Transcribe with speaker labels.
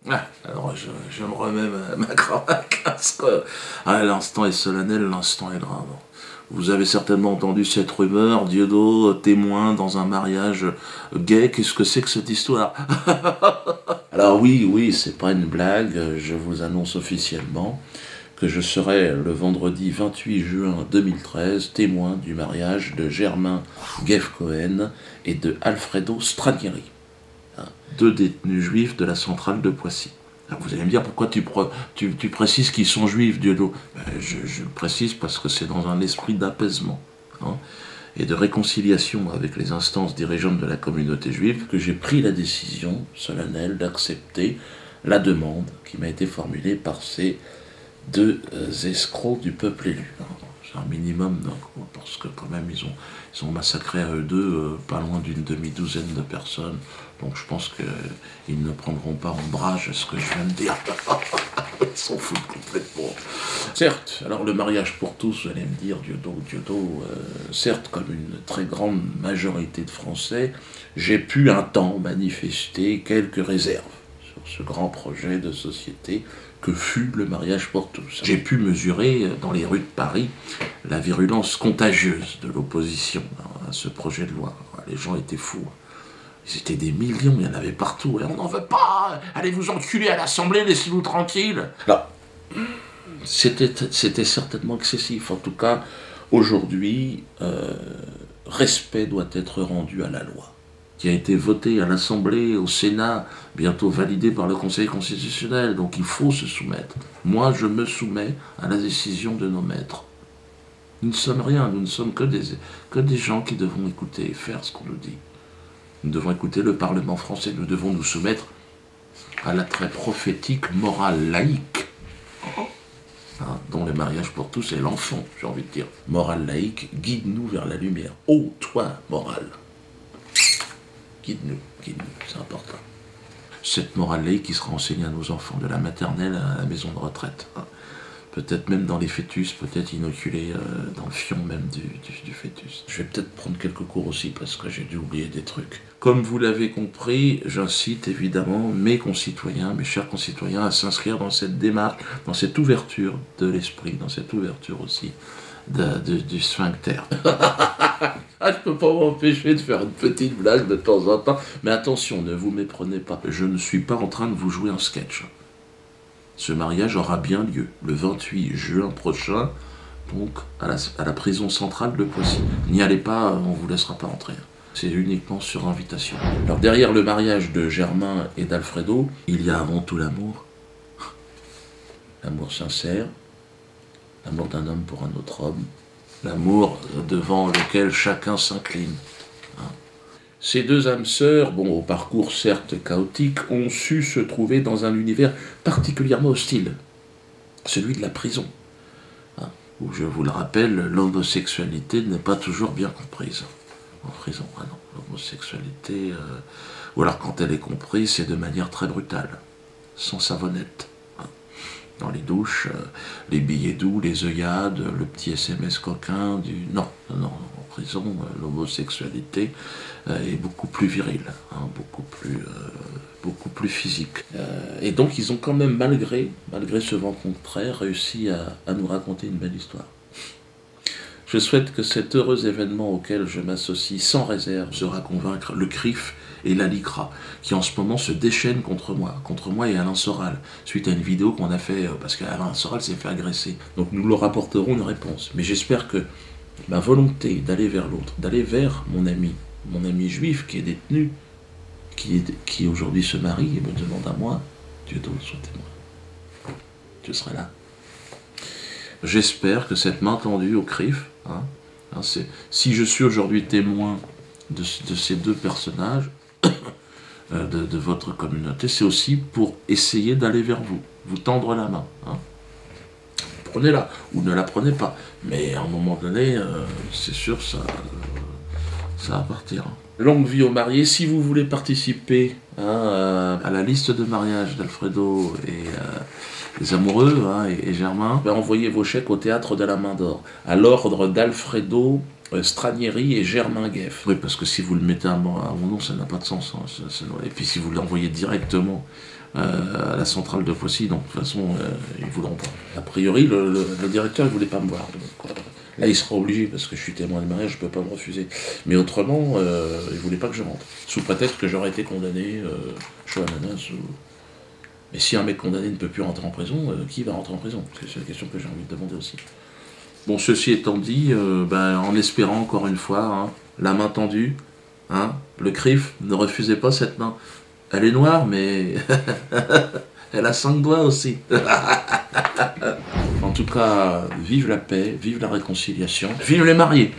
Speaker 1: Ah, alors je me remets ma cravate casque. Ah, l'instant est solennel, l'instant est grave. Vous avez certainement entendu cette rumeur, Dieudo, témoin dans un mariage gay, qu'est-ce que c'est que cette histoire? Alors oui, c'est pas une blague, je vous annonce officiellement que je serai le vendredi 28 juin 2013 témoin du mariage de Germain Guefcohen et de Alfredo Stranieri, deux détenus juifs de la centrale de Poissy. Alors vous allez me dire pourquoi tu précises qu'ils sont juifs, Dieudo. Je le précise parce que c'est dans un esprit d'apaisement, hein, et de réconciliation avec les instances dirigeantes de la communauté juive que j'ai pris la décision solennelle d'accepter la demande qui m'a été formulée par ces deux escrocs du peuple élu. C'est un minimum, donc, parce que quand même ils ont massacré à eux deux pas loin d'une demi-douzaine de personnes. Donc je pense qu'ils ne prendront pas ombrage à ce que je viens de dire. Ils s'en foutent complètement. Certes, alors le mariage pour tous, vous allez me dire, Dieudo, certes, comme une très grande majorité de Français, j'ai pu un temps manifester quelques réserves sur ce grand projet de société que fut le mariage pour tous. J'ai pu mesurer dans les rues de Paris la virulence contagieuse de l'opposition à ce projet de loi. Les gens étaient fous. Ils étaient des millions, il y en avait partout. Et on n'en veut pas, allez vous enculer à l'Assemblée, laissez-nous tranquilles. Là, c'était certainement excessif. En tout cas, aujourd'hui, respect doit être rendu à la loi, qui a été votée à l'Assemblée, au Sénat, bientôt validée par le Conseil constitutionnel. Donc il faut se soumettre. Moi, je me soumets à la décision de nos maîtres. Nous ne sommes rien, nous ne sommes que des gens qui devons écouter et faire ce qu'on nous dit. Nous devons écouter le Parlement français, nous devons nous soumettre à la très prophétique morale laïque, hein, dont le mariage pour tous est l'enfant, j'ai envie de dire. Morale laïque, guide-nous vers la lumière. Ô toi, morale, guide-nous, c'est important. Cette morale laïque qui sera enseignée à nos enfants, de la maternelle à la maison de retraite. Hein. Peut-être même dans les fœtus, peut-être inoculés dans le fion même du fœtus. Je vais peut-être prendre quelques cours aussi parce que j'ai dû oublier des trucs. Comme vous l'avez compris, j'incite évidemment mes concitoyens, mes chers concitoyens, à s'inscrire dans cette démarche, dans cette ouverture de l'esprit, dans cette ouverture aussi du sphincter. Ah, je peux pas m'empêcher de faire une petite blague de temps en temps, mais attention, ne vous méprenez pas. Je ne suis pas en train de vous jouer un sketch. Ce mariage aura bien lieu le 28 juin prochain, donc à la prison centrale de Poissy. N'y allez pas, on ne vous laissera pas entrer. C'est uniquement sur invitation. Alors derrière le mariage de Germain et d'Alfredo, il y a avant tout l'amour. L'amour sincère, l'amour d'un homme pour un autre homme, l'amour devant lequel chacun s'incline. Ces deux âmes sœurs, bon, au parcours certes chaotique, ont su se trouver dans un univers particulièrement hostile, celui de la prison, hein, où, je vous le rappelle, l'homosexualité n'est pas toujours bien comprise. En prison, ah non, l'homosexualité, ou alors quand elle est comprise, c'est de manière très brutale, sans savonnette. Hein. Dans les douches, les billets doux, les œillades, le petit SMS coquin, Non, en prison, l'homosexualité est beaucoup plus virile, hein, beaucoup plus physique. Et donc ils ont quand même, malgré ce vent contraire, réussi à nous raconter une belle histoire. Je souhaite que cet heureux événement auquel je m'associe sans réserve sera convaincre le CRIF et la LICRA, qui en ce moment se déchaînent contre moi et Alain Soral, suite à une vidéo qu'on a fait, parce qu'Alain Soral s'est fait agresser. Donc nous leur apporterons une réponse. Mais j'espère que ma volonté d'aller vers l'autre, d'aller vers mon ami juif qui est détenu, qui aujourd'hui se marie et me demande à moi, Dieudo, sois témoin. Je serai là. J'espère que cette main tendue au CRIF, si je suis aujourd'hui témoin de ces deux personnages, de votre communauté, c'est aussi pour essayer d'aller vers vous tendre la main. Hein. Prenez-la, ou ne la prenez pas. Mais à un moment donné, c'est sûr, ça va partir. Longue vie aux mariés. Si vous voulez participer à la liste de mariage d'Alfredo et les amoureux et Germain, envoyez vos chèques au théâtre de la Main d'Or, à l'ordre d'Alfredo Stranieri et Germain Gueff. Oui, parce que si vous le mettez à mon nom, ça n'a pas de sens. Hein. Et puis si vous l'envoyez directement à la centrale de Poissy, donc de toute façon, ils ne voudront pas. A priori, le directeur ne voulait pas me voir. Donc, là, il sera obligé, parce que je suis témoin de mariage, je ne peux pas me refuser. Mais autrement, il ne voulait pas que je rentre. Sous prétexte que j'aurais été condamné, chaud à menace. Mais si un mec condamné ne peut plus rentrer en prison, qui va rentrer en prison? C'est la question que j'ai envie de demander aussi. Bon, ceci étant dit, en espérant encore une fois, hein, la main tendue, hein, le CRIF, ne refusez pas cette main. Elle est noire, mais elle a 5 doigts aussi. En tout cas, vive la paix, vive la réconciliation, vive les mariés.